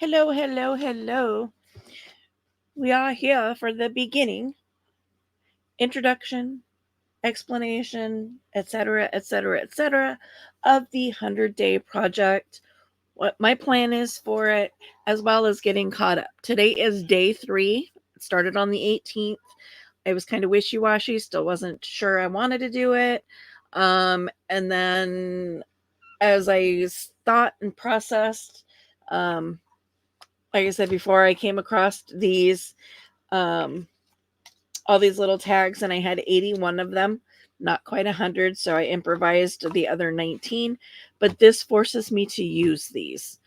Hello, hello, hello. We are here for the beginning, introduction, explanation, etc., etc., etc., of the 100-Day Project, what my plan is for it, as well as getting caught up. Today is day 3. It started on the 18th. I was kind of wishy-washy, still wasn't sure I wanted to do it. And then as I thought and processed, um, like I said before, I came across um, all these little tags, and I had 81 of them, not quite 100. So I improvised the other 19. But this forces me to use these,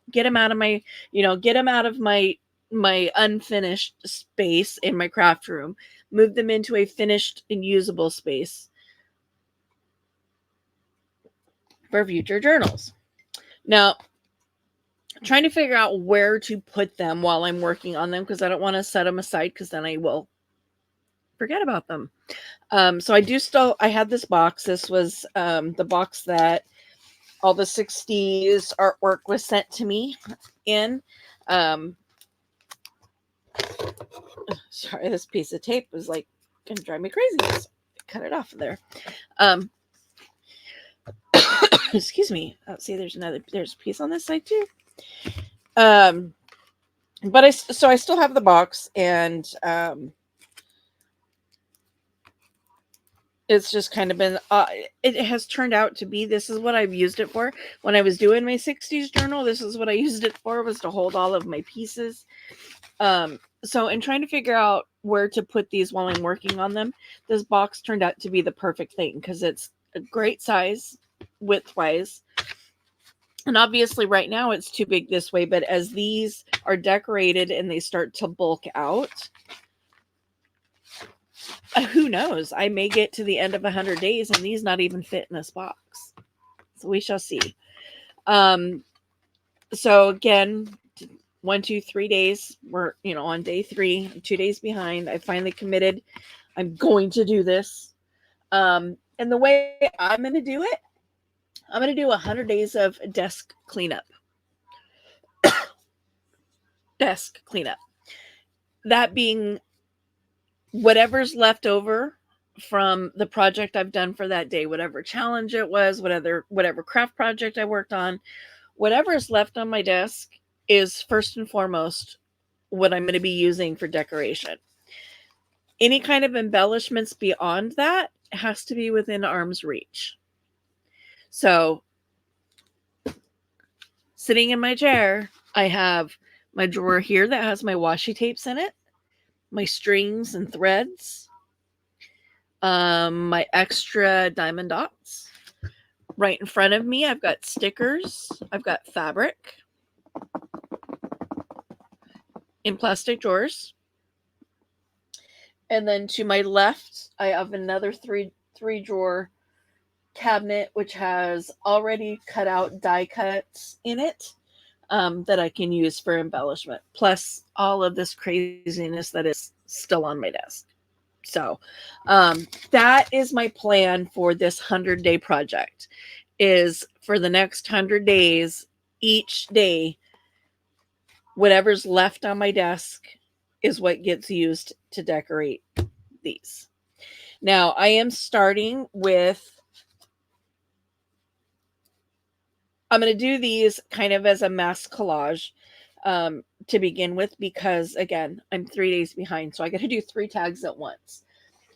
get them out of my unfinished space in my craft room, move them into a finished and usable space for future journals. Now, trying to figure out where to put them while I'm working on them, because I don't want to set them aside because then I will forget about them. So I had this box. This was the box that all the 60s artwork was sent to me in. Um, Sorry, this piece of tape was like gonna drive me crazy. So cut it off of there. Um, Excuse me. Oh, see, there's a piece on this side too. Um, but I still have the box, and it's just kind of been it has turned out to be, this is what I've used it for. When I was doing my 60s journal, this is what I used it for, was to hold all of my pieces. So in trying to figure out where to put these while I'm working on them, this box turned out to be the perfect thing because it's a great size widthwise. And obviously right now it's too big this way, but as these are decorated and they start to bulk out, who knows? I may get to the end of 100 days and these not even fit in this box. So we shall see. Um, so again, 1, 2, 3 days. We're, on day 3, 2 days behind. I finally committed. I'm going to do this. And the way I'm going to do it, I'm going to do 100 days of desk cleanup. Desk cleanup. That being whatever's left over from the project I've done for that day, whatever challenge it was, whatever craft project I worked on, whatever is left on my desk is first and foremost what I'm going to be using for decoration. Any kind of embellishments beyond that has to be within arm's reach. So, sitting in my chair, I have my drawer here that has my washi tapes in it, my strings and threads, my extra diamond dots. Right in front of me, I've got stickers, I've got fabric in plastic drawers. And then to my left, I have another three drawer cabinet which has already cut out die cuts in it, that I can use for embellishment, plus all of this craziness that is still on my desk. So that is my plan for this 100-day project, is for the next 100 days, each day, whatever's left on my desk is what gets used to decorate these. Now, I am starting with, I'm going to do these kind of as a mass collage, to begin with, because again, I'm 3 days behind. So I got to do 3 tags at once.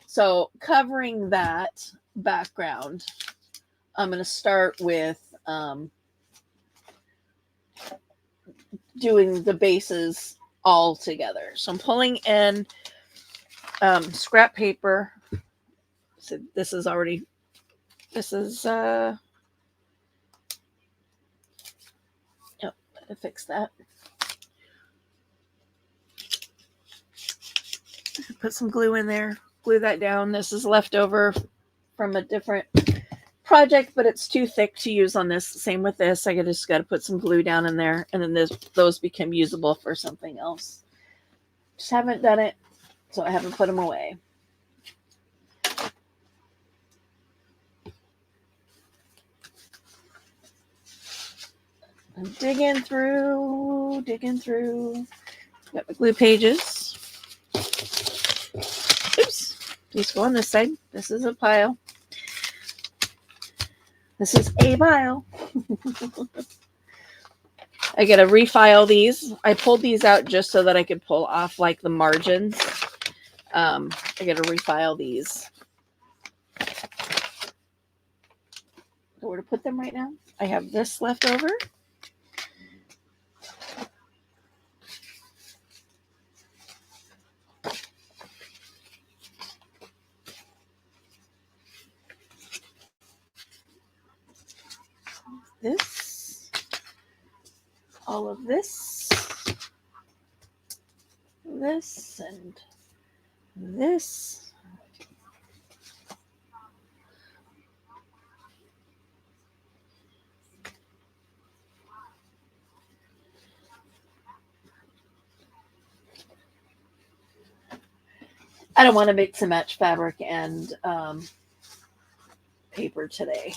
So covering that background, I'm going to start with doing the bases all together. So I'm pulling in scrap paper. So this is oh, gotta fix that. Put some glue in there, glue that down. This is leftover from a different project, but it's too thick to use on this. Same with this. I just got to put some glue down in there, and then those become usable for something else. Just haven't done it, so I haven't put them away. I'm digging through. Got my glue pages. Oops. These go on this side. This is a pile. This is a pile. I gotta refile these. I pulled these out just so that I could pull off like the margins. I gotta refile these. So where to put them right now? I have this left over. This, all of this, and this. I don't want to mix and match fabric and paper today.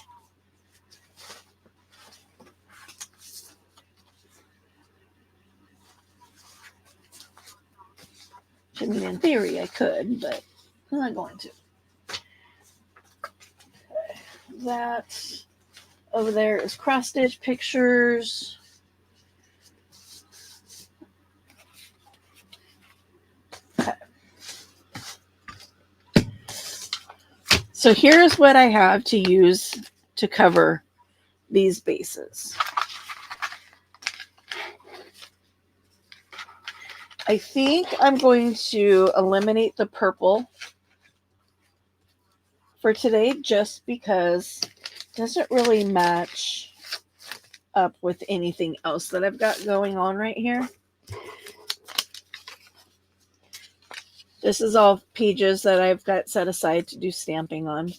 I mean, in theory, I could, but I'm not going to. Okay. That over there is cross stitch pictures. Okay. So here's what I have to use to cover these bases. I think I'm going to eliminate the purple for today just because it doesn't really match up with anything else that I've got going on right here. This is all pages that I've got set aside to do stamping on.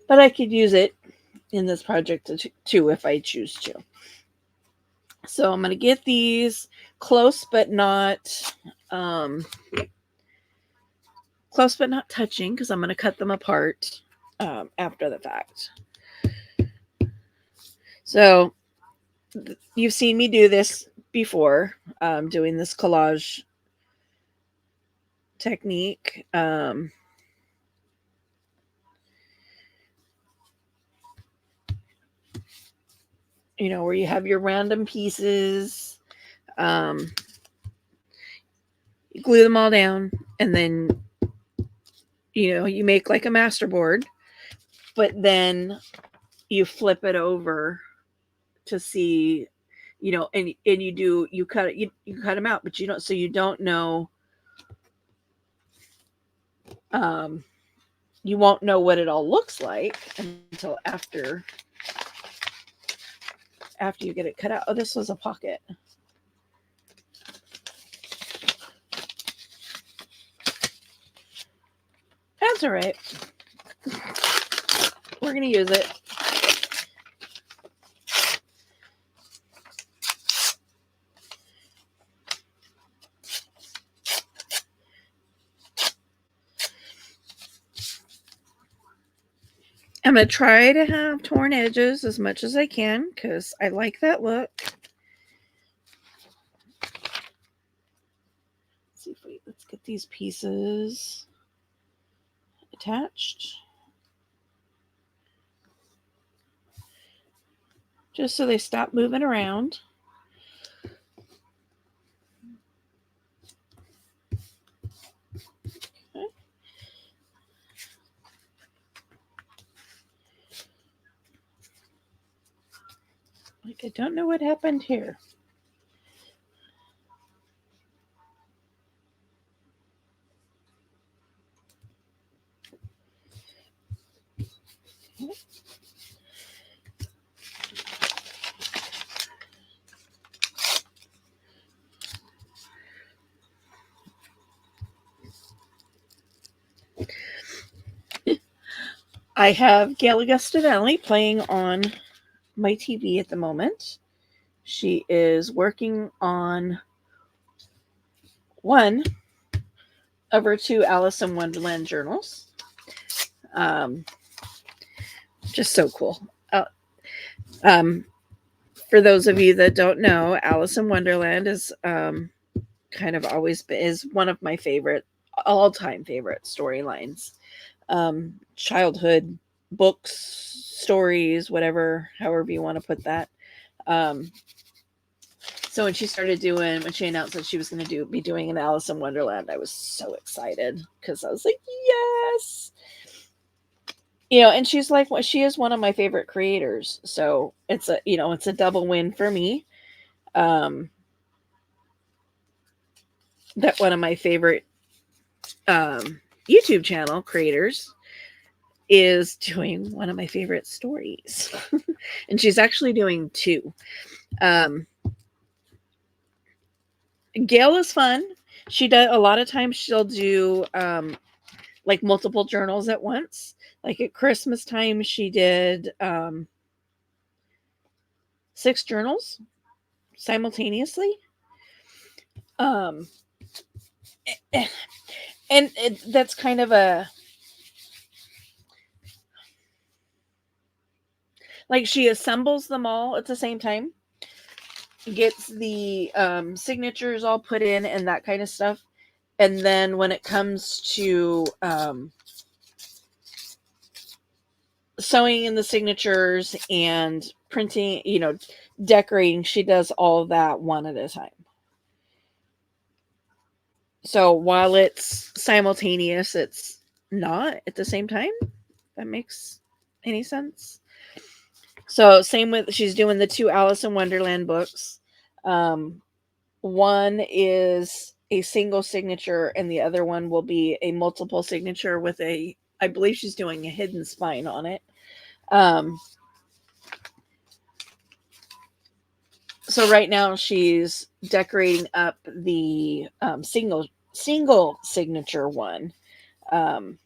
But I could use it in this project too if I choose to. So I'm going to get these close but not touching because I'm going to cut them apart after the fact. So you've seen me do this before, doing this collage technique. You know, where you have your random pieces, you glue them all down, and then, you know, you make like a masterboard, but then you flip it over to see, you know, and you cut them out, but you don't know, you won't know what it all looks like until after you get it cut out. Oh, this was a pocket. That's all right. We're going to use it. I'm going to try to have torn edges as much as I can because I like that look. Let's get these pieces attached. Just so they stop moving around. Okay. Like, I don't know what happened here. I have Gail Augustinelli playing on my TV at the moment. She is working on one over to Alice in Wonderland journals. Um, just so cool. Um, for those of you that don't know, Alice in Wonderland is kind of always is one of my favorite, all-time favorite storylines. Childhood books, stories, whatever, however you want to put that. So when she announced that she was going to be doing an Alice in Wonderland, I was so excited because I was like, yes. And she's like, she is one of my favorite creators. So it's a double win for me. That one of my favorite YouTube channel creators is doing one of my favorite stories. And she's actually doing two. Gail is fun. She does a lot of times she'll do like multiple journals at once. Like at Christmas time, she did 6 journals simultaneously. And that's kind of like she assembles them all at the same time, gets the signatures all put in and that kind of stuff. And then when it comes to sewing in the signatures and printing, decorating, she does all that one at a time. So while it's simultaneous, it's not at the same time. That makes any sense. So same with, she's doing the 2 Alice in Wonderland books. One is a single signature and the other one will be a multiple signature with I believe she's doing a hidden spine on it. So right now she's decorating up the single signature one. And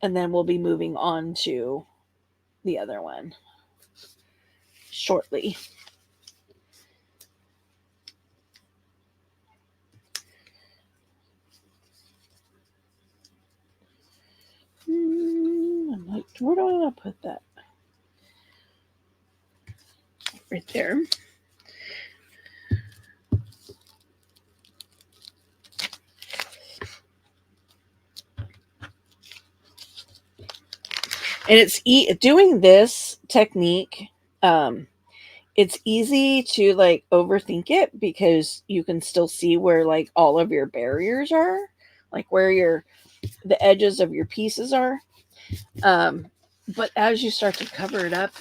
then we'll be moving on to the other one shortly. I'm like, where do I want to put that? Right there. And it's doing this technique. It's easy to like overthink it because you can still see where like all of your barriers are, like where the edges of your pieces are. But as you start to cover it up,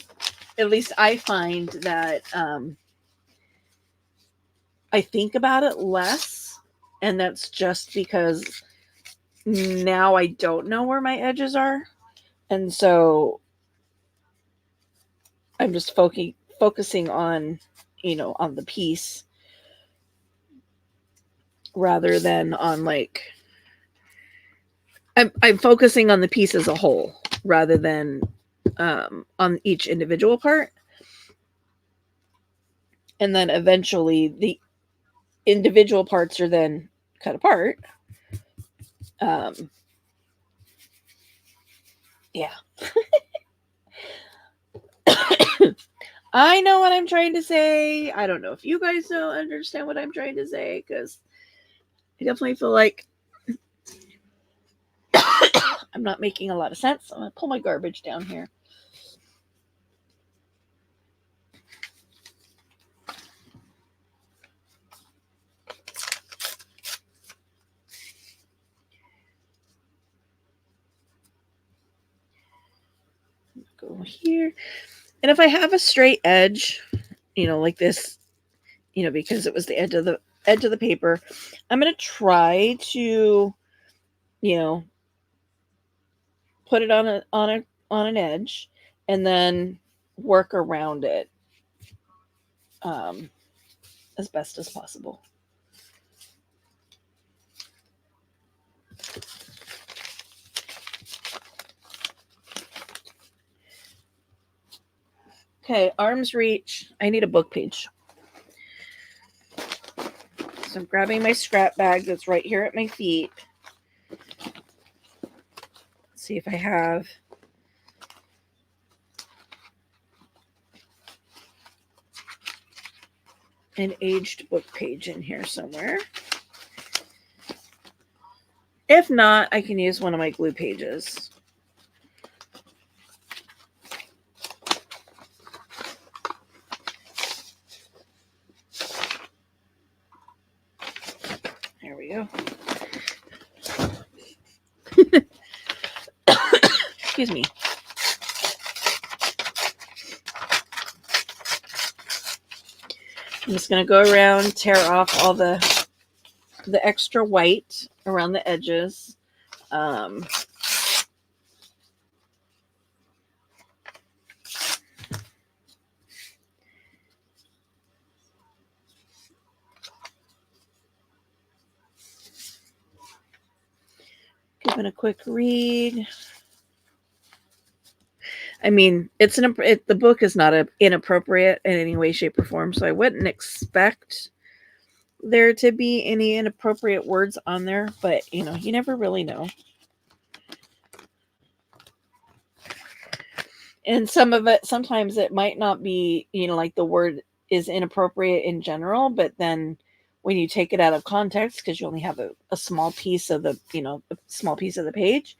at least I find that I think about it less, and that's just because now I don't know where my edges are, and so I'm just focusing on on the piece rather than on like I'm focusing on the piece as a whole rather than on each individual part, and then eventually the individual parts are then cut apart. Yeah. I know what I'm trying to say. I don't know if you guys don't understand what I'm trying to say, because I definitely feel like I'm not making a lot of sense. I'm going to pull my garbage down here. Go here. And if I have a straight edge, like this, because it was the edge of the paper, I'm going to try to, put it on an edge and then work around it as best as possible. Okay, arm's reach. I need a book page. So I'm grabbing my scrap bag that's right here at my feet. Let's see if I have an aged book page in here somewhere. If not, I can use one of my glue pages. There we go. Excuse me. I'm just going to go around, tear off all the extra white around the edges. Giving a quick read. I mean, the book is not inappropriate in any way, shape, or form, so I wouldn't expect there to be any inappropriate words on there, but you never really know. And sometimes it might not be, like the word is inappropriate in general, but then when you take it out of context, because you only have a small piece of the, a small piece of the page,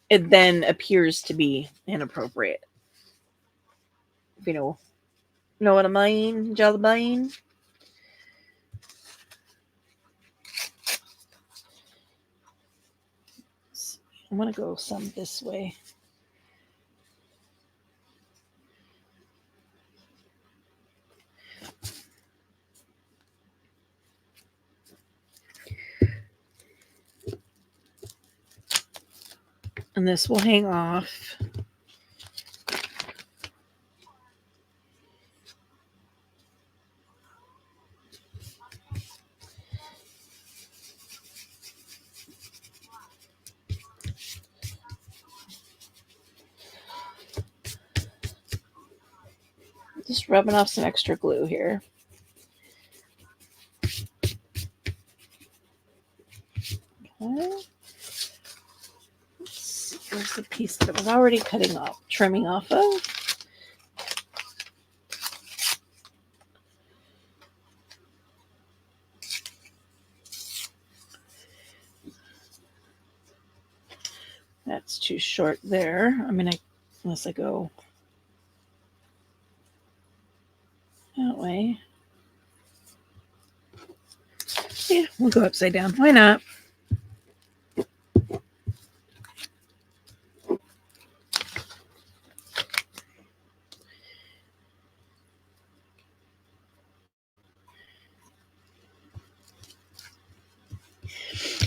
it then appears to be inappropriate. If you know what I mean, Jellybean? I'm going to go some this way. And this will hang off. Just rubbing off some extra glue here. Okay. Here's the piece that I was already trimming off of. That's too short there. Unless I go that way. Yeah, we'll go upside down. Why not?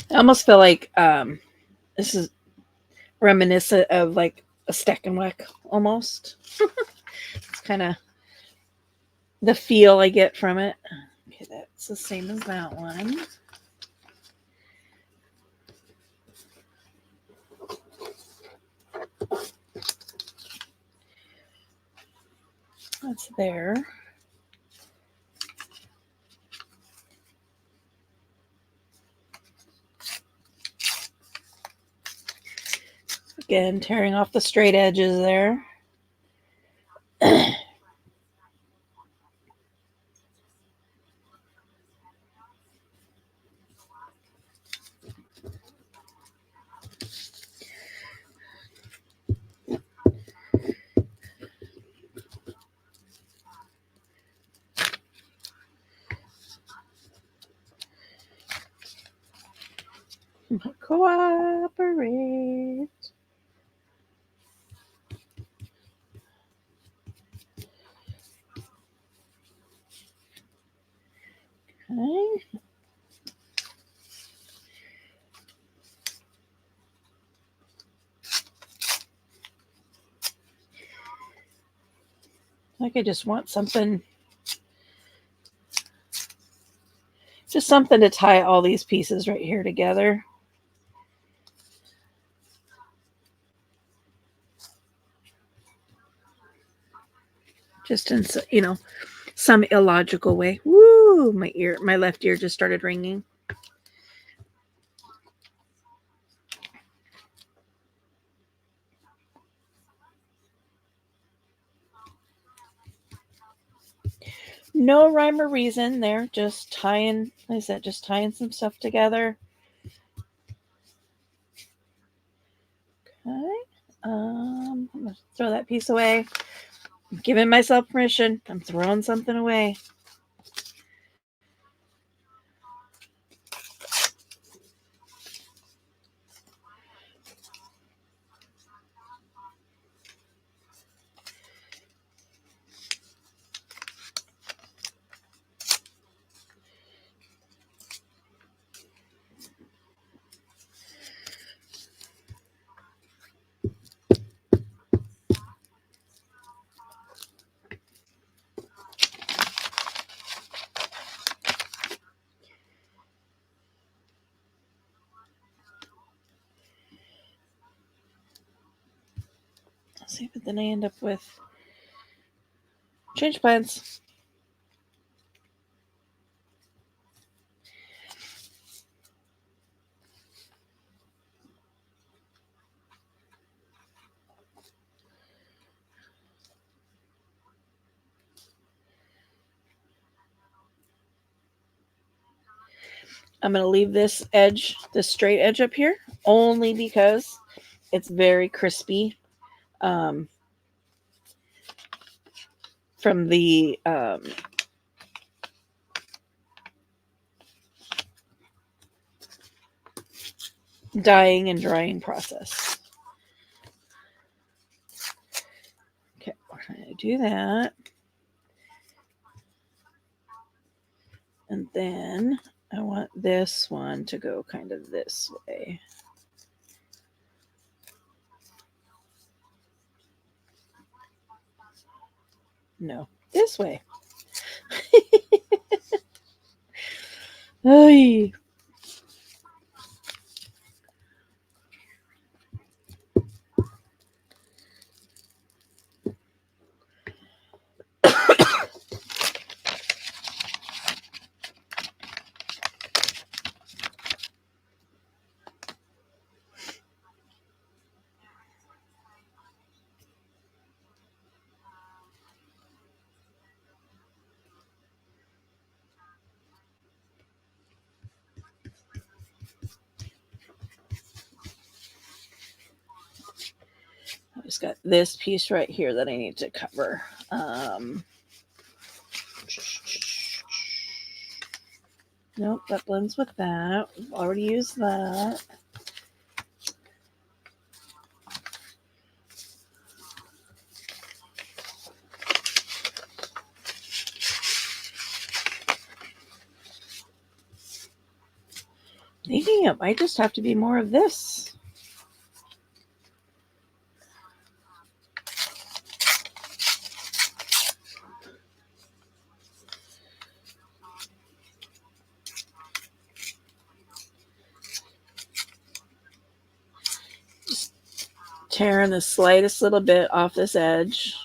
I almost feel like this is reminiscent of like a Steckenwick almost. It's kind of the feel I get from it. Okay, that's the same as that one. That's there. Again, tearing off the straight edges there. Cooperate. Okay. Like I just want something, just something to tie all these pieces right here together. Just in, some illogical way. Woo! My left ear just started ringing. No rhyme or reason there. Just tying, like I said, just tying some stuff together. Okay. I'm gonna throw that piece away. I'm giving myself permission. I'm throwing something away. See, but then I end up with change plans. I'm going to leave this edge, this straight edge up here, only because it's very crispy from the dyeing and drying process. Okay, we're going to do that. And then I want this one to go kind of this way. No, this way. Ay. I just got this piece right here that I need to cover. Nope, that blends with that. We've already used that. Thinking it might just have to be more of this. Just tearing the slightest little bit off this edge.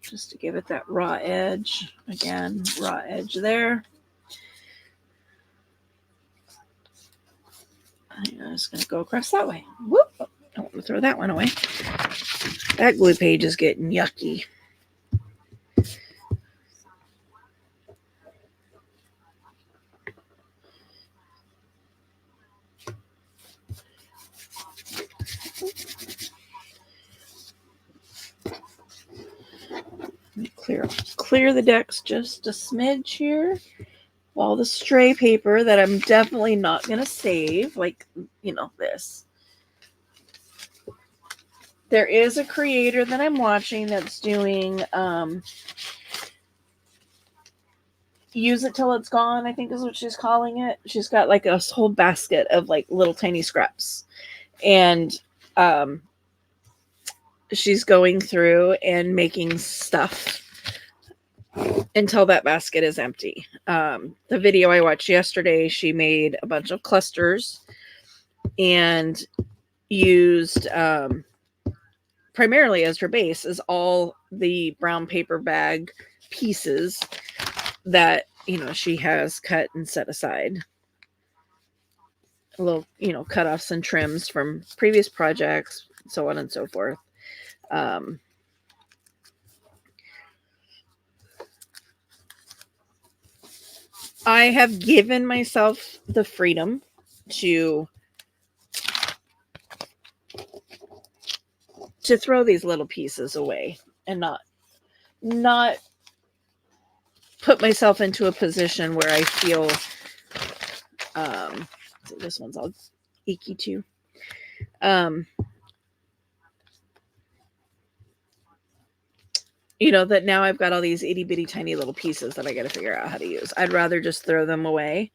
Just to give it that raw edge. Again, raw edge there. I'm just going to go across that way. Whoop! Oh, I don't want to throw that one away. That glue page is getting yucky. Clear the decks just a smidge here. All the stray paper that I'm definitely not going to save, like, you know, this. There is a creator that I'm watching that's doing use it till it's gone, I think is what she's calling it. She's got like a whole basket of like little tiny scraps. And she's going through and making stuff until that basket is empty. The video I watched yesterday, she made a bunch of clusters and used primarily as her base is all the brown paper bag pieces that, she has cut and set aside. Little, cutoffs and trims from previous projects, so on and so forth. I have given myself the freedom to throw these little pieces away and not put myself into a position where I feel so this one's all icky too. That now I've got all these itty bitty tiny little pieces that I got to figure out how to use. I'd rather just throw them away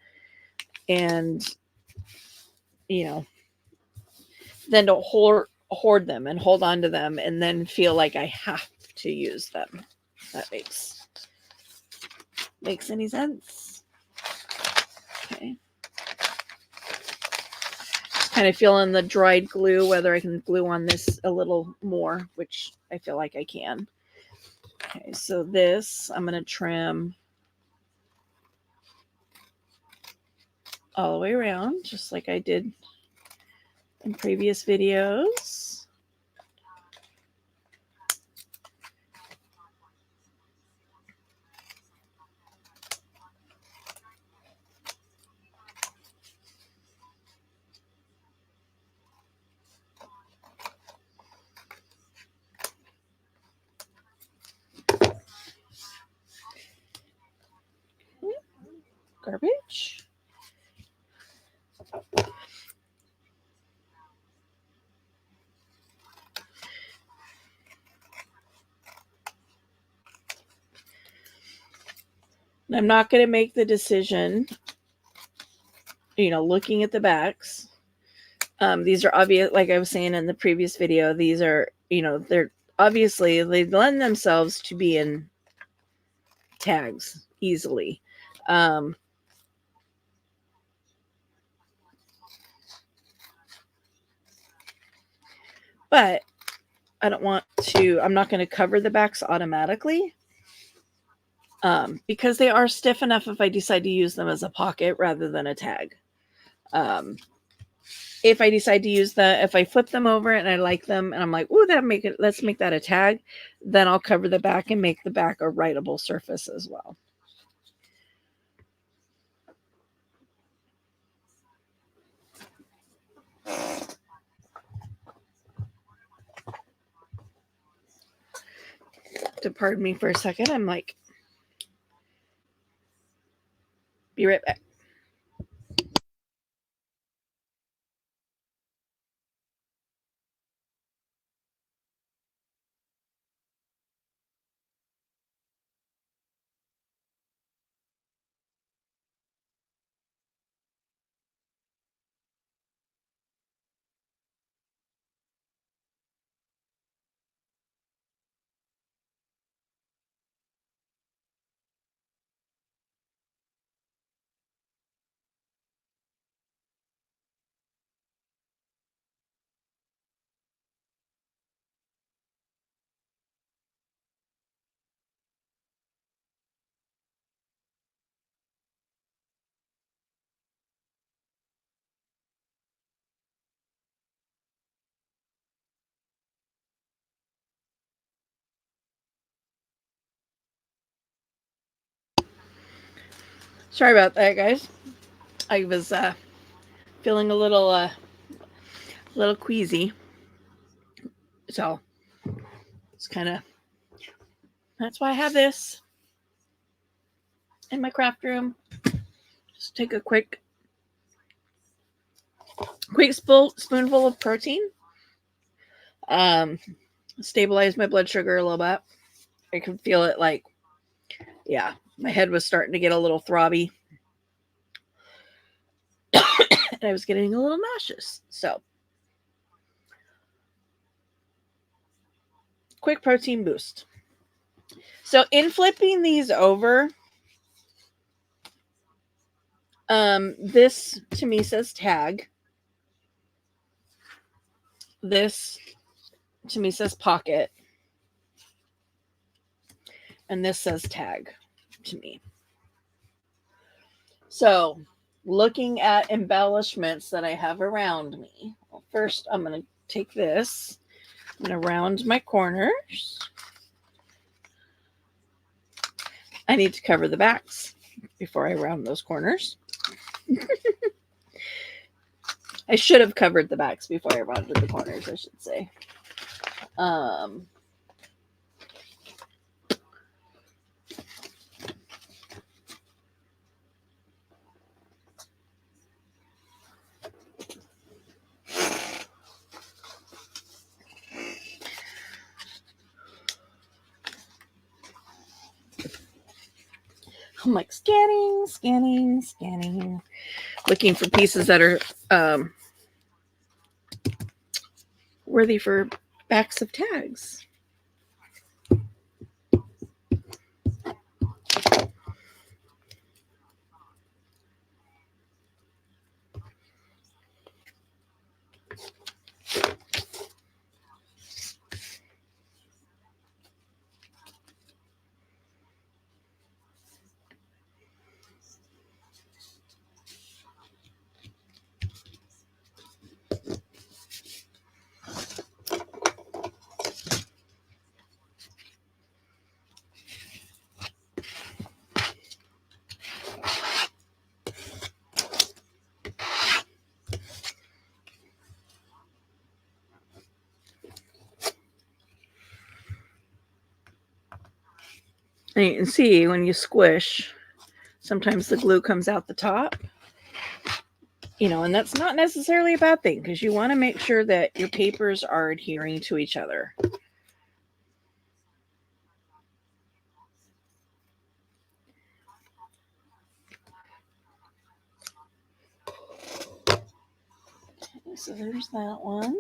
and, than to hoard them and hold on to them and then feel like I have to use them. That makes any sense. Okay. Kind of feeling the dried glue, whether I can glue on this a little more, which I feel like I can. Okay, so this I'm going to trim all the way around, just like I did in previous videos. Garbage. I'm not going to make the decision, looking at the backs. These are obvious, like I was saying in the previous video, these are, they're obviously, they lend themselves to being tags easily. But I don't want to, I'm not going to cover the backs automatically. Because they are stiff enough if I decide to use them as a pocket rather than a tag. If I decide to use if I flip them over and I like them and I'm like, ooh, let's make that a tag, then I'll cover the back and make the back a writable surface as well. To pardon me for a second, I'm like, be right back. Sorry about that, guys. I was feeling a little queasy. So it's that's why I have this in my craft room. Just take a quick spoonful of protein. Stabilize my blood sugar a little bit. I could feel it my head was starting to get a little throbby. And I was getting a little nauseous. So quick protein boost. So in flipping these over, this to me says tag. This to me says pocket. And this says tag to me. So, looking at embellishments that I have around me, well, first I'm going to take this, I'm going to round my corners. I need to cover the backs before I round those corners. I should have covered the backs before I rounded the corners, I should say. I'm like scanning, looking for pieces that are worthy for backs of tags. And you can see when you squish, sometimes the glue comes out the top. And that's not necessarily a bad thing because you want to make sure that your papers are adhering to each other. Okay, so there's that one.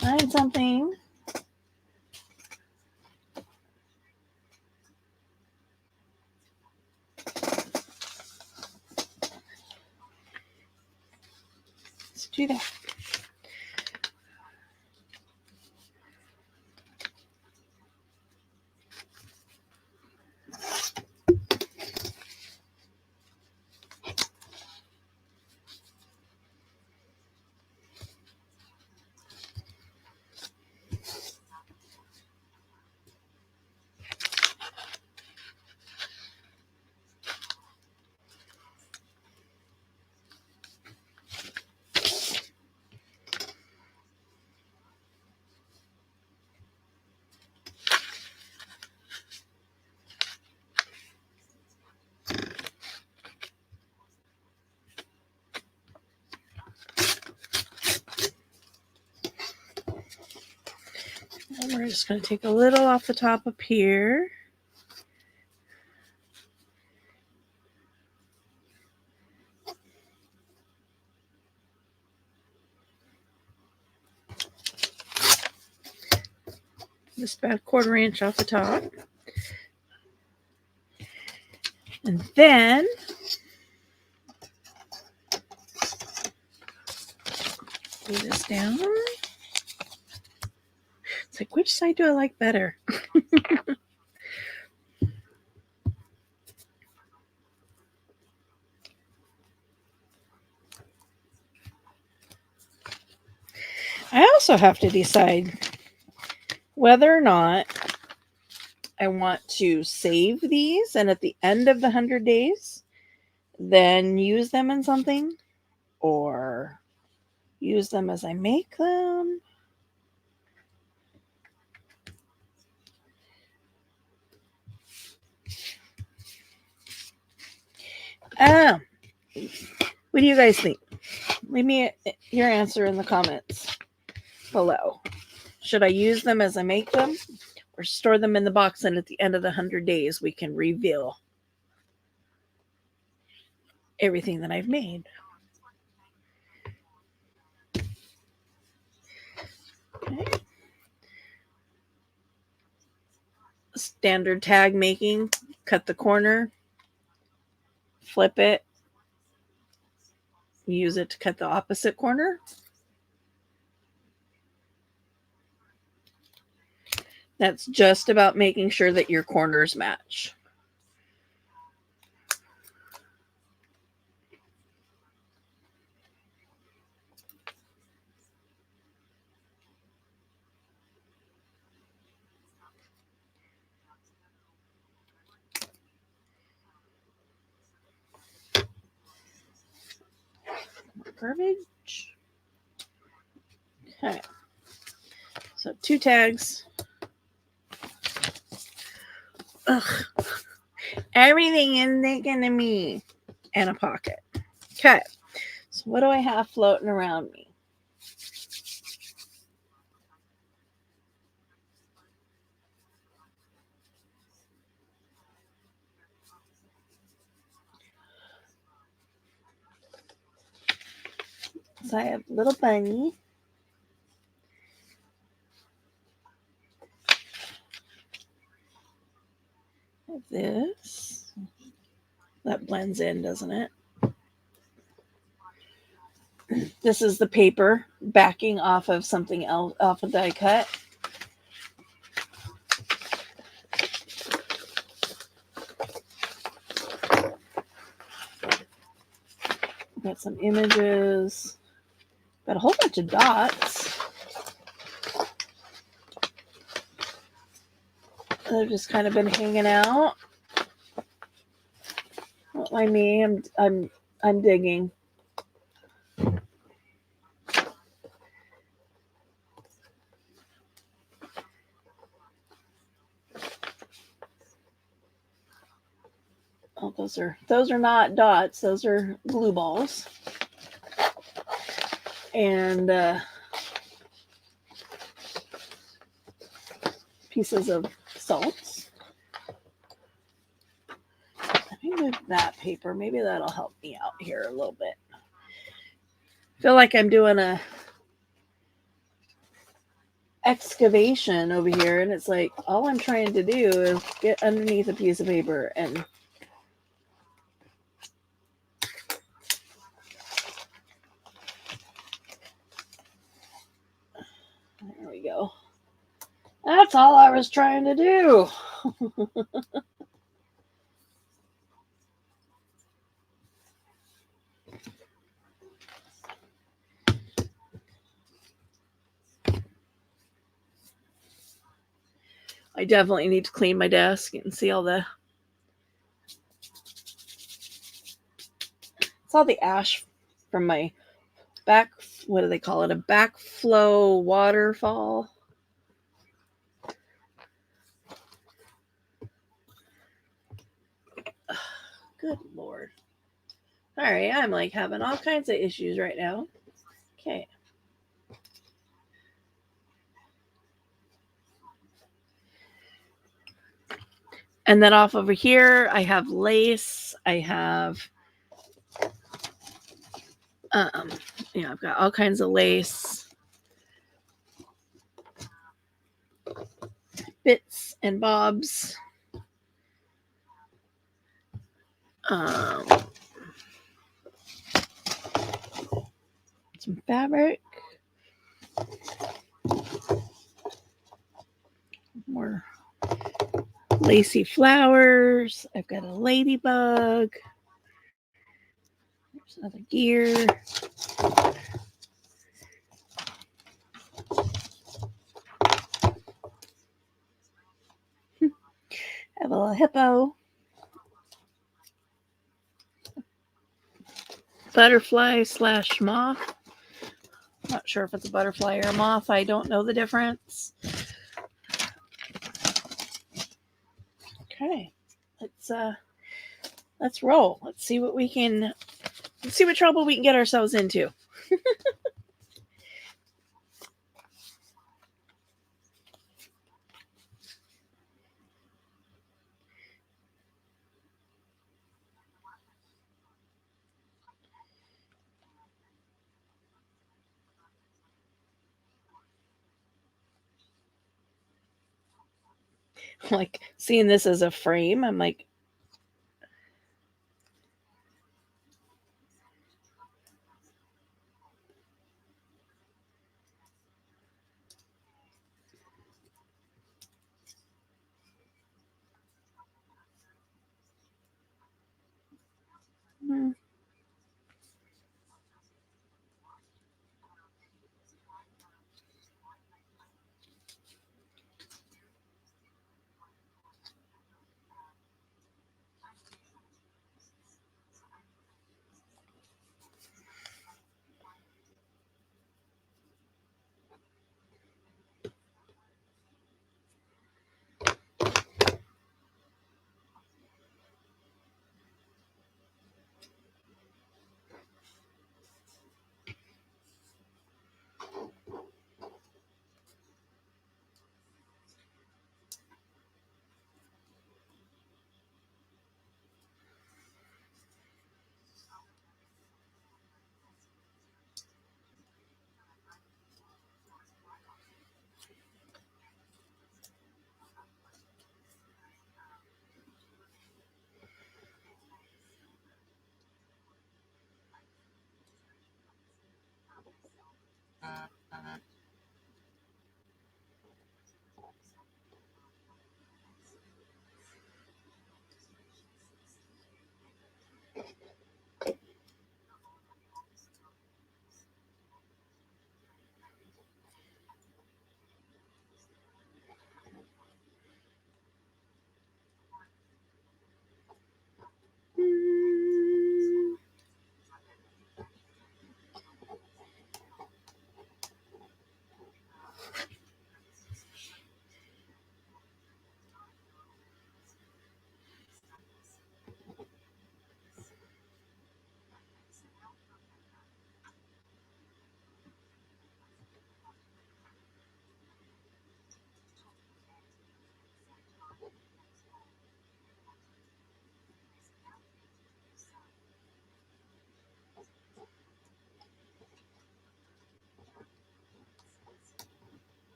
Find something. Let's do that. And we're just going to take a little off the top up here. Just about 1/4 inch off the top. And then glue this down. It's like, which side do I like better? I also have to decide whether or not I want to save these and at the end of the 100 days, then use them in something or use them as I make them. What do you guys think? Leave me your answer in the comments below. Should I use them as I make them or store them in the box and at the end of the 100 days we can reveal everything that I've made? Okay. Standard tag making, cut the corner, flip it, use it to cut the opposite corner. That's just about making sure that your corners match. Garbage. Okay. So 2 tags. Ugh. Everything is thinking to me. And a pocket. Okay. So what do I have floating around me? So I have little bunny. I have this. That blends in, doesn't it? This is the paper backing off of something else, off a die cut. Got some images. Got a whole bunch of dots. They've just kind of been hanging out. Don't mind me. I'm digging. Oh, those are not dots. Those are glue balls. And pieces of salts. Let me move that paper. Maybe that'll help me out here a little bit. I feel like I'm doing a excavation over here, and it's like all I'm trying to do is get underneath a piece of paper and there we go. That's all I was trying to do. I definitely need to clean my desk and see all the ash from my back, what do they call it? A backflow waterfall. Good Lord. All right, I'm like having all kinds of issues right now. Okay. And then off over here, I have lace. I have, I've got all kinds of lace. Bits and bobs. Some fabric. More lacy flowers. I've got a ladybug. There's another gear. I have a little hippo. Butterfly / moth. Not sure if it's a butterfly or a moth. I don't know the difference. Okay. Let's roll. Let's see what trouble we can get ourselves into. Like seeing this as a frame, I'm like,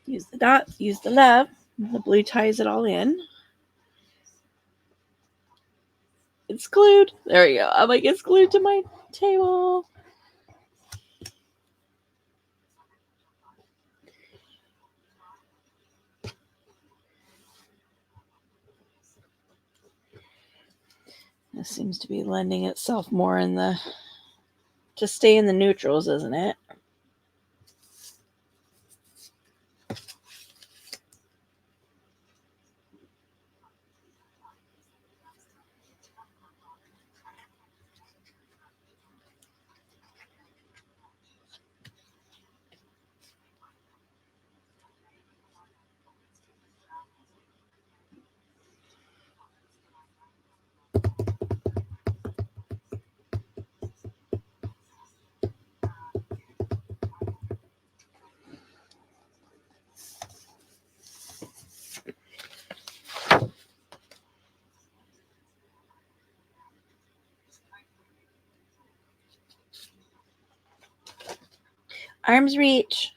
Use the dots, use the love. The blue ties it all in. It's glued. There we go. I'm like, it's glued to my table. This seems to be lending itself more in the to stay in the neutrals, isn't it? Arm's reach.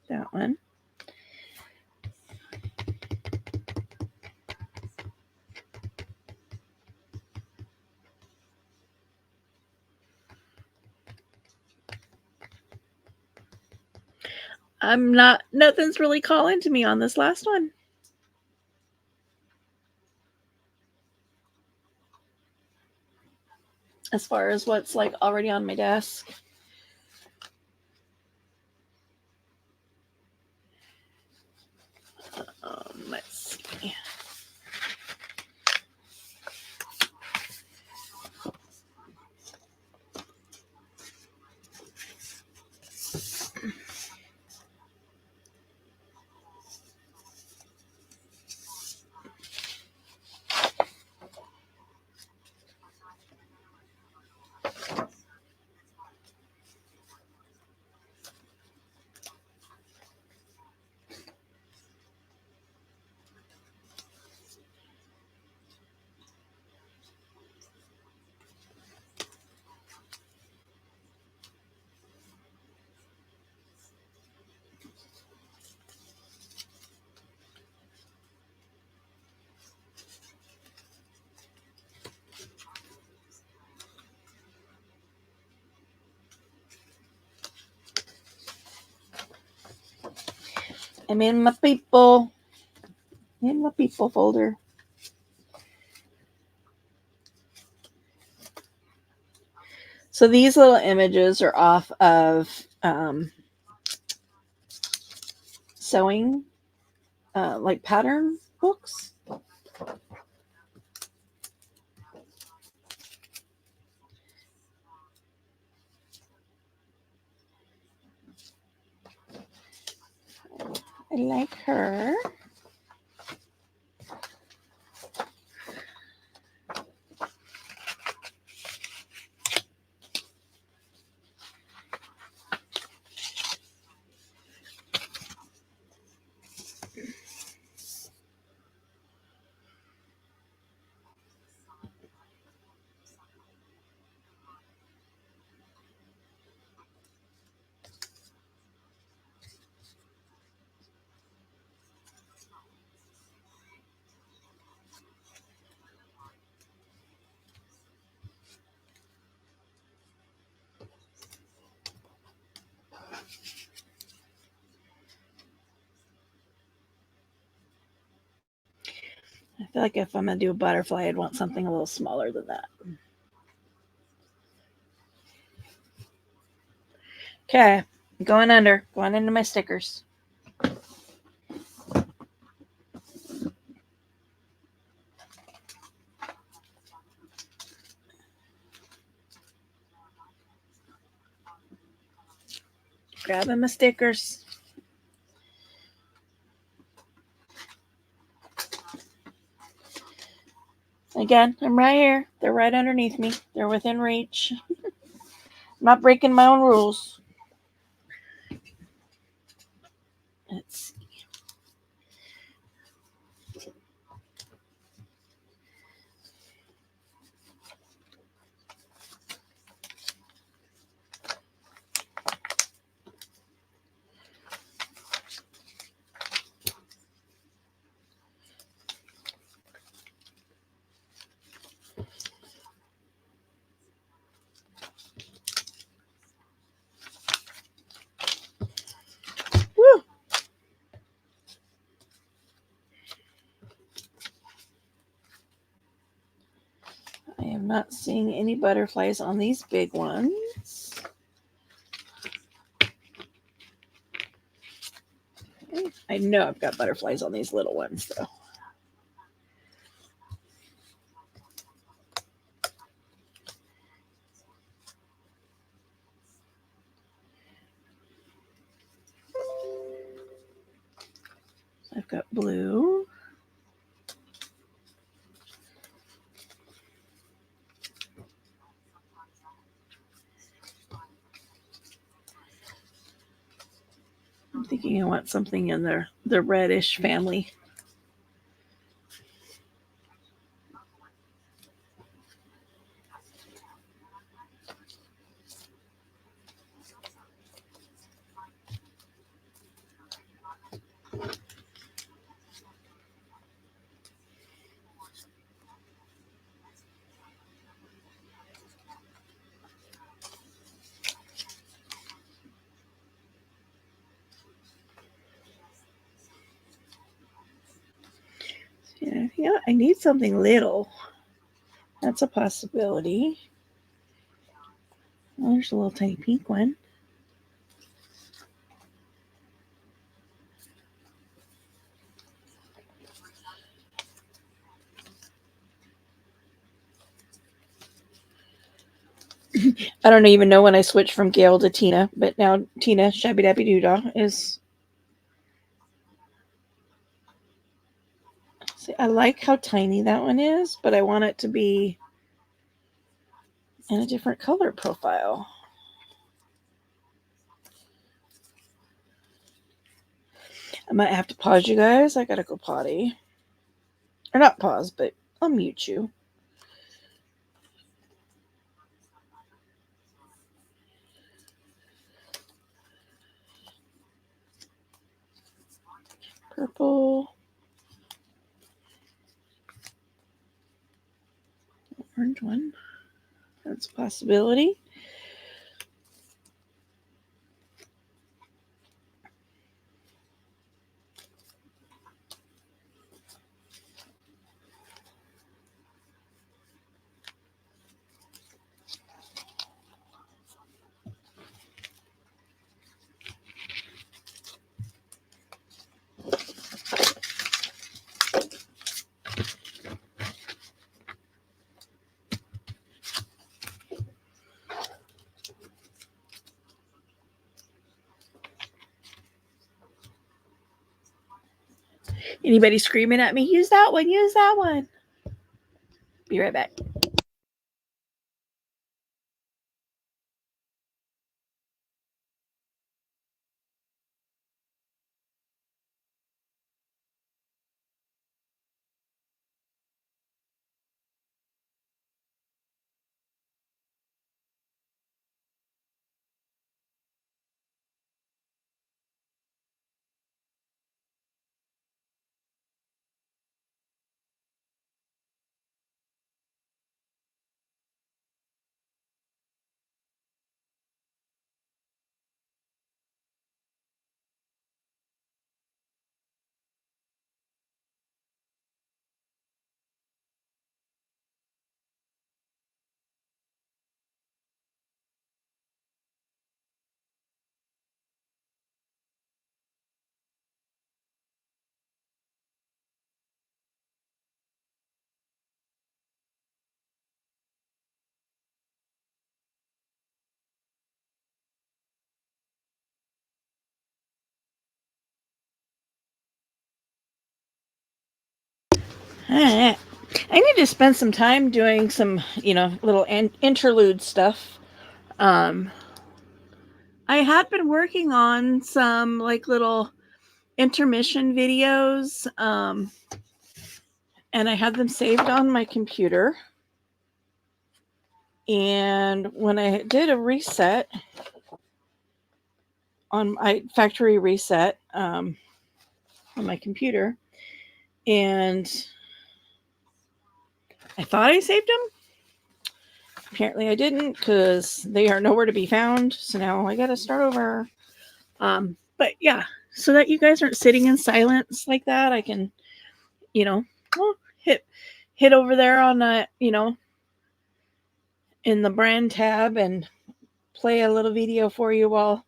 That one. Nothing's really calling to me on this last one. As far as what's like already on my desk. Let's see. I'm in my people folder. So these little images are off of sewing, like pattern books. I like her. I feel like if I'm going to do a butterfly, I'd want something a little smaller than that. Okay, going into my stickers. Grabbing my stickers. Again, I'm right here. They're right underneath me. They're within reach. I'm not breaking my own rules. Let's see. not seeing any butterflies on these big ones. I know I've got butterflies on these little ones, though. I've got blue. I'm thinking I want something in the reddish family. Yeah, I need something little. That's a possibility. Oh, there's a little tiny pink one. I don't even know when I switched from Gail to Tina, but now Tina Shabby Dabby Doodah is. See, I like how tiny that one is, but I want it to be in a different color profile. I might have to pause you guys. I gotta go potty. Or not pause, but I'll mute you. Purple. Orange one. That's a possibility. Anybody screaming at me? Use that one. Use that one. Be right back. I need to spend some time doing some, little interlude stuff. I had been working on some like little intermission videos, and I had them saved on my computer. And when I did a reset on my factory reset on my computer, and I thought I saved them. Apparently I didn't, because they are nowhere to be found. So now I got to start over. But yeah, so that you guys aren't sitting in silence like that, I can, hit over there on that, in the brand tab and play a little video for you while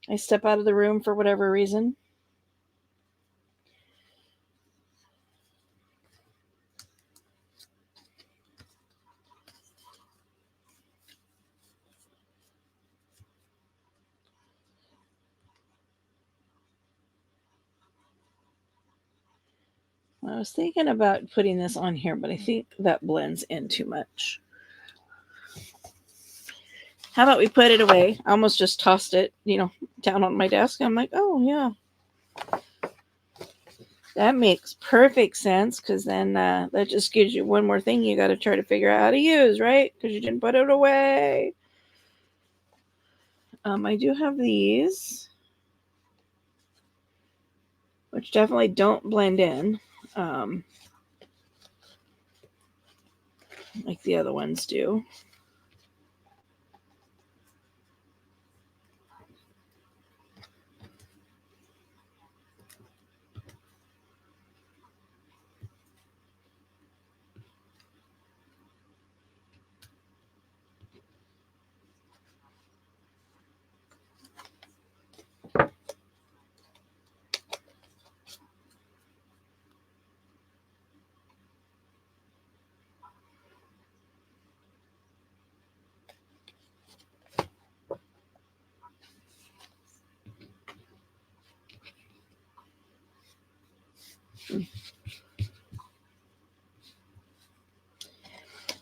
I step out of the room for whatever reason. I was thinking about putting this on here, but I think that blends in too much. How about we put it away? I almost just tossed it, down on my desk. I'm like, oh, yeah. That makes perfect sense, because then that just gives you one more thing you got to try to figure out how to use, right? Because you didn't put it away. I do have these, which definitely don't blend in like the other ones do.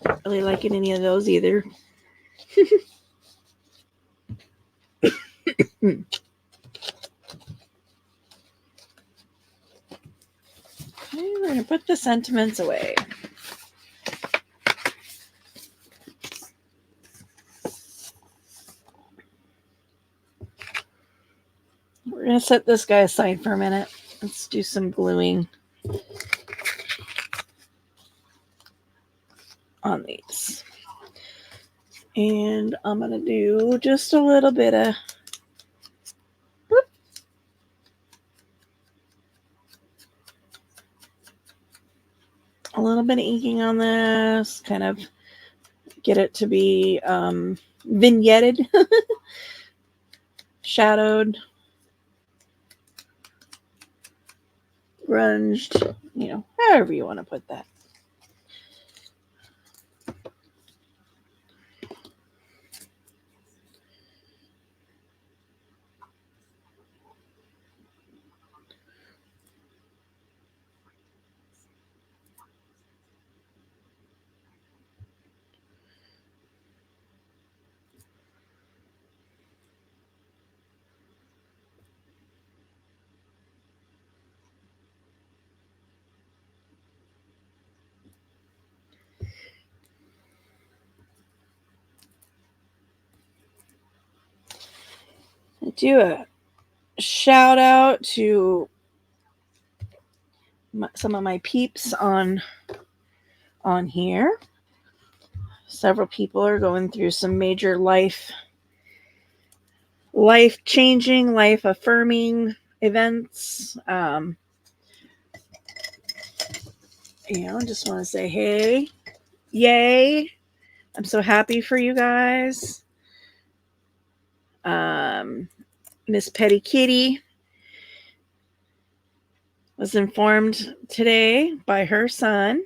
Not really liking any of those either. Okay, we're going to put the sentiments away. We're going to set this guy aside for a minute. Let's do some gluing on these. And I'm going to do just a little bit of inking on this, kind of get it to be vignetted, shadowed, grunged, however you want to put that. Do a shout out to some of my peeps on here. Several people are going through some major life changing, life affirming events. Just want to say, hey, yay. I'm so happy for you guys. Miss Petty Kitty was informed today by her son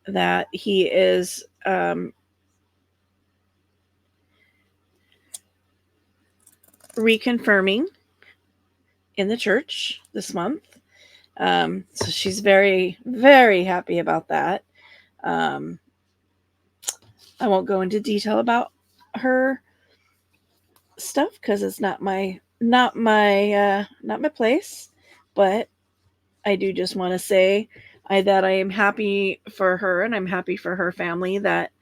that he is reconfirming in the church this month. So she's very, very happy about that. I won't go into detail about her stuff because it's not my place, but I do just want to say that I am happy for her, and I'm happy for her family that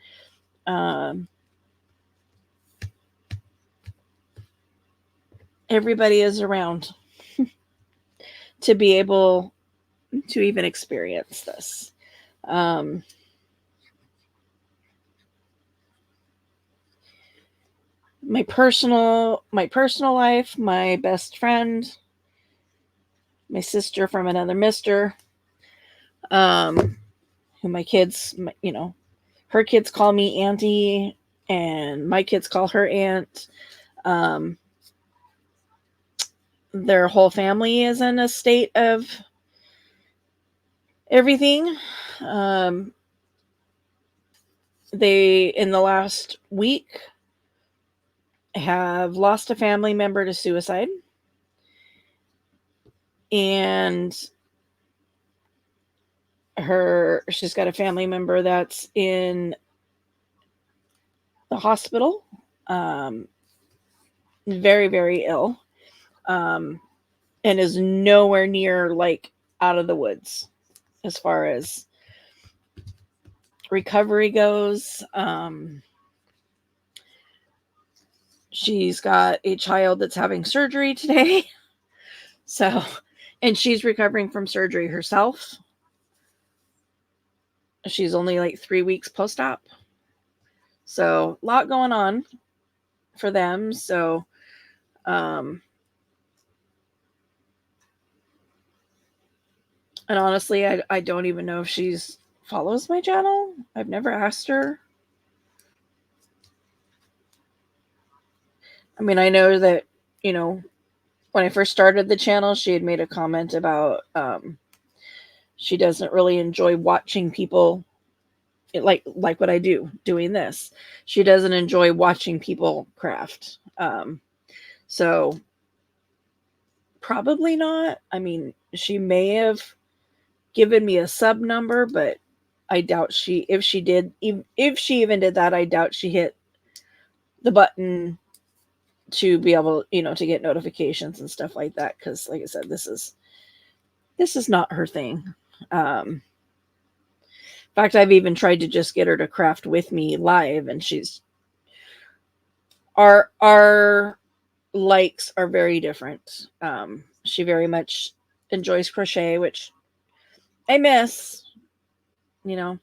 everybody is around to be able to even experience this. My personal life, my best friend, my sister from another mister, who my kids, her kids call me auntie, and my kids call her aunt. Um, their whole family is in a state of everything. Um, they, in the last week, have lost a family member to suicide. And she's got a family member that's in the hospital, very, very ill, and is nowhere near like out of the woods as far as recovery goes. She's got a child that's having surgery today. So, and she's recovering from surgery herself. She's only like 3 weeks post-op. So, a lot going on for them. So, and honestly, I don't even know if she's follows my channel. I've never asked her. I mean, I know that, you know, when I first started the channel, she had made a comment about she doesn't really enjoy watching people like what I do doing this. She doesn't enjoy watching people craft. So probably not. I mean, she may have given me a sub number, but I doubt if she even did that, I doubt she hit the button to be able, to get notifications and stuff like that. Cause like I said, this is not her thing. In fact, I've even tried to just get her to craft with me live, and our likes are very different. She very much enjoys crochet, which I miss. I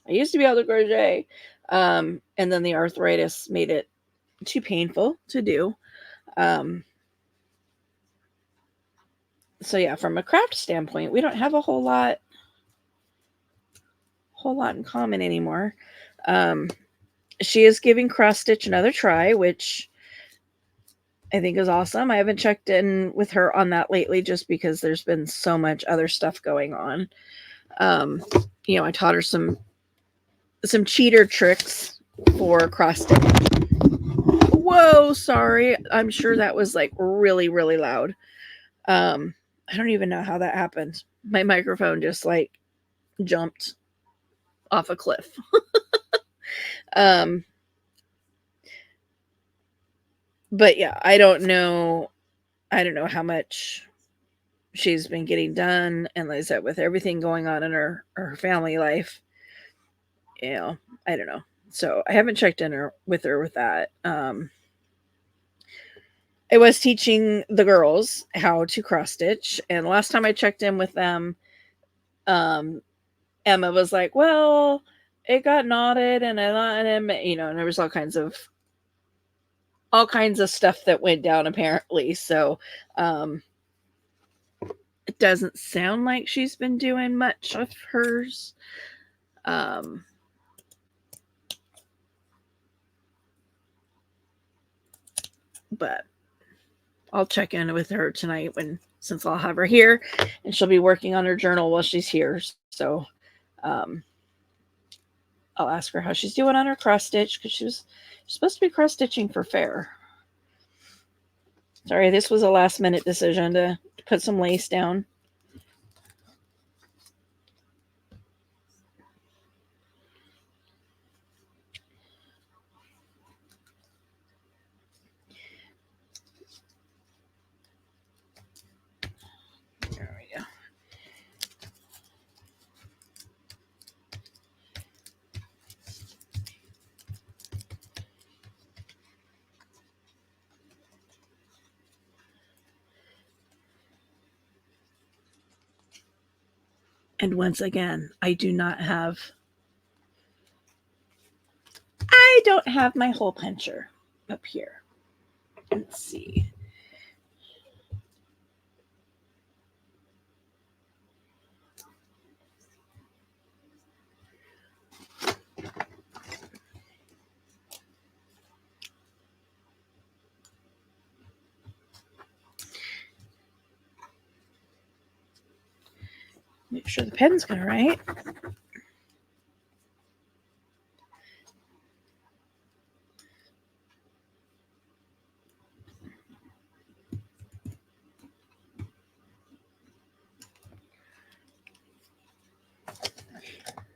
used to be able to crochet, and then the arthritis made it too painful to do. So yeah, from a craft standpoint, we don't have a whole lot in common anymore. She is giving cross stitch another try, which I think is awesome. I haven't checked in with her on that lately just because there's been so much other stuff going on. I taught her some cheater tricks for cross stitch. Whoa, sorry. I'm sure that was like really, really loud. I don't even know how that happened. My microphone just like jumped off a cliff. But yeah, I don't know how much she's been getting done, and like I said, with everything going on in her family life, I don't know. So I haven't checked in with her with that. I was teaching the girls how to cross stitch, and last time I checked in with them, Emma was like, "Well, it got knotted, and and there was all kinds of stuff that went down apparently." So, it doesn't sound like she's been doing much of hers. But I'll check in with her tonight since I'll have her here, and she'll be working on her journal while she's here. So, I'll ask her how she's doing on her cross stitch, because she was supposed to be cross stitching for fair. Sorry, this was a last minute decision to put some lace down. There we go. And once again, I don't have my hole puncher up here. Let's see. Make sure the pen's going to write.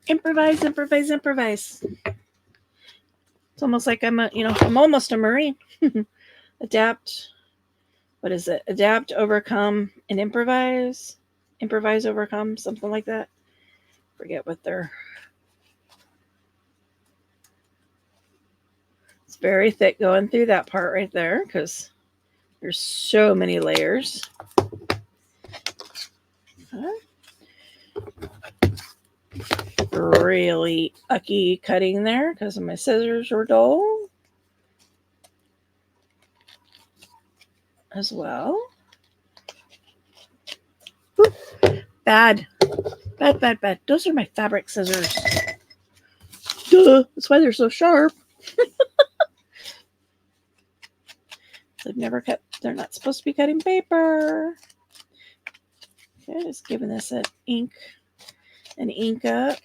Improvise, improvise, improvise. It's almost like I'm almost a Marine. Adapt. What is it? Adapt, overcome, and improvise. Improvise, overcome, something like that. Forget what they're. It's very thick going through that part right there because there's so many layers. Really ucky cutting there because my scissors were dull as well. Ooh, bad. Those are my fabric scissors. Duh, that's why they're so sharp. They've never cut. They're not supposed to be cutting paper. Okay, just giving this an ink up.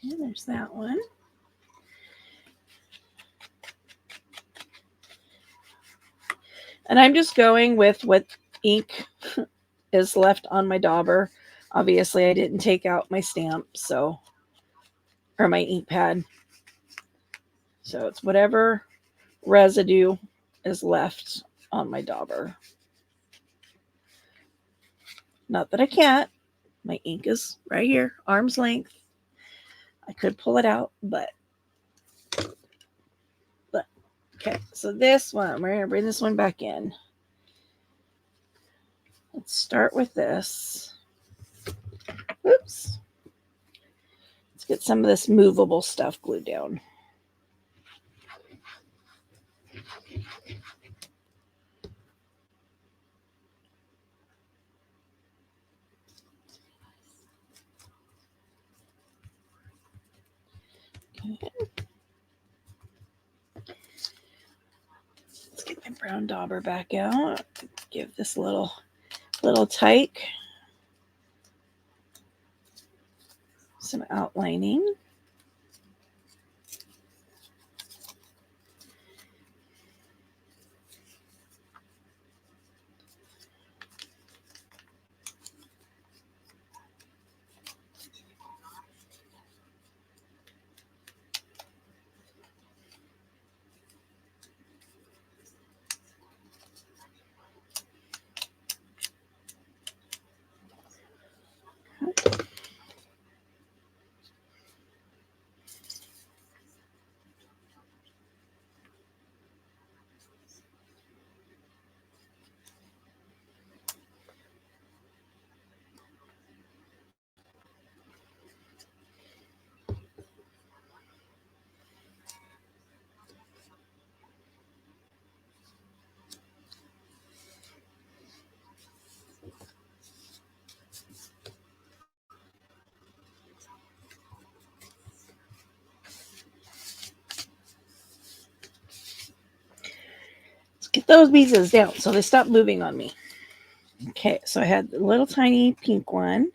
Okay, there's that one. And I'm just going with what ink is left on my dauber. Obviously, I didn't take out my stamp, or my ink pad. So it's whatever residue is left on my dauber. Not that I can't. My ink is right here, arm's length. I could pull it out, but okay. So this one, we're gonna bring this one back in. Let's start with this. Oops. Let's get some of this movable stuff glued down. Okay. Let's get my brown dauber back out. Give this little tyke some outlining. Get those pieces down so they stop moving on me. Okay, so I had the little tiny pink one.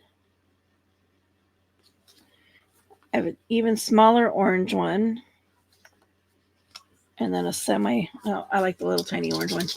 I have an even smaller orange one. And then a I like the little tiny orange one.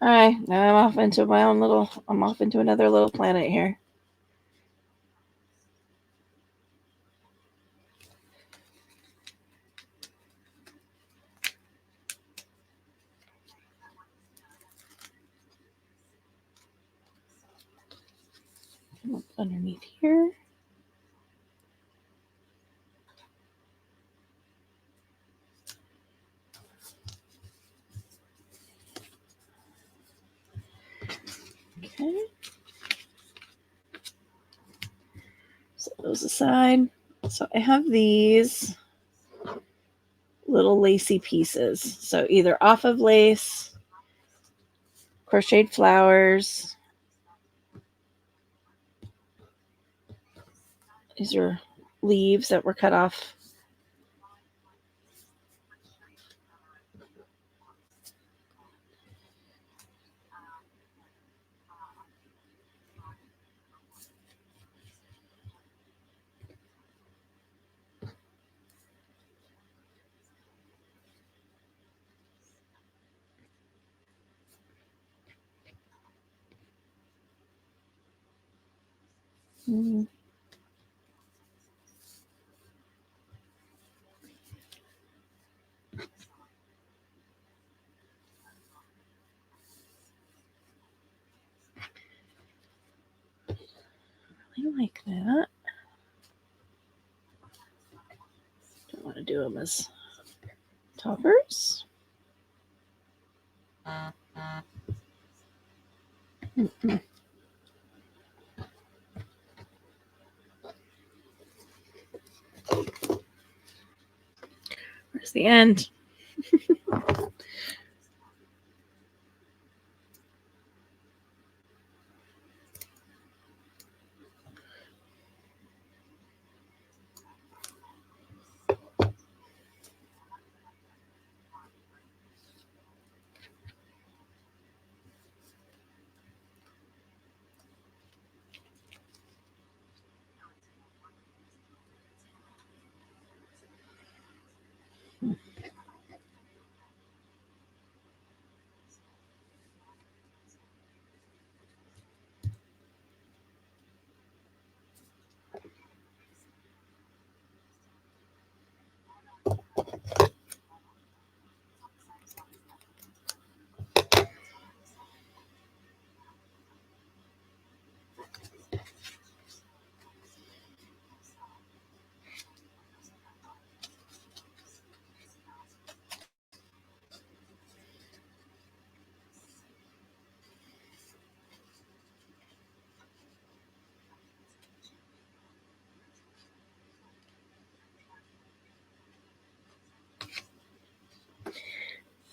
All right, now I'm off into another little planet here. Look underneath here. Okay. Set those aside. So I have these little lacy pieces. So either off of lace, crocheted flowers. These are leaves that were cut off. Mm. I like that. Don't want to do them as toppers. Mm-mm. Where's the end?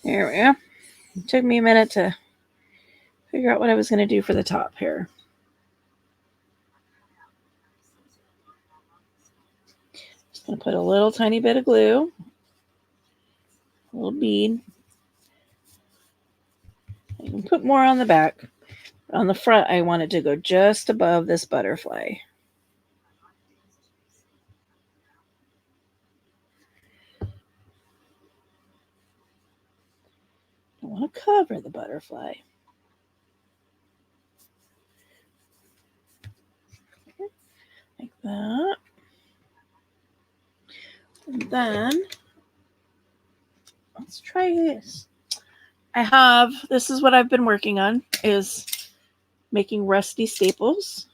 There we go. It took me a minute to figure out what I was going to do for the top here. Just going to put a little tiny bit of glue, a little bead. You can put more on the back. On the front, I want it to go just above this butterfly. I want to cover the butterfly. Like that. And then, let's try this. This is what I've been working on, is making rusty staples.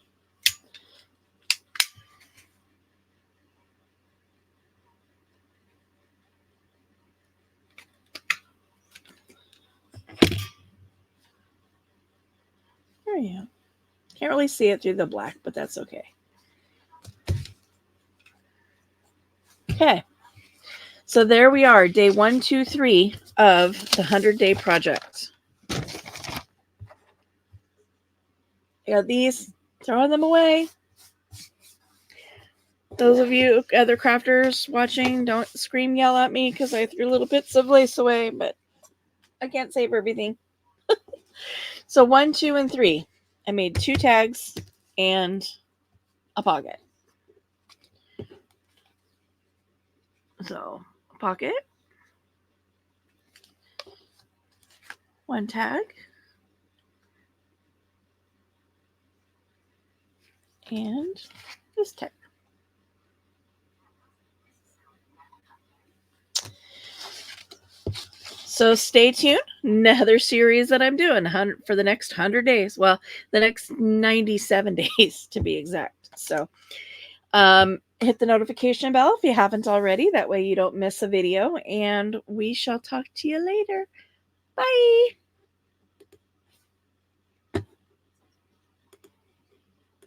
There you go. Can't really see it through the black, but that's okay. Okay. So there we are, day 1, 2, 3 of the 100-day project. I got these, throwing them away. Those of you other crafters watching, don't scream, yell at me because I threw little bits of lace away, but I can't save everything. So 1, 2, and 3. I made 2 tags and a pocket. So, a pocket, 1 tag, and this tech. So stay tuned. Another series that I'm doing for the next 100 days. Well, the next 97 days to be exact. So hit the notification bell if you haven't already. That way you don't miss a video. And we shall talk to you later. Bye.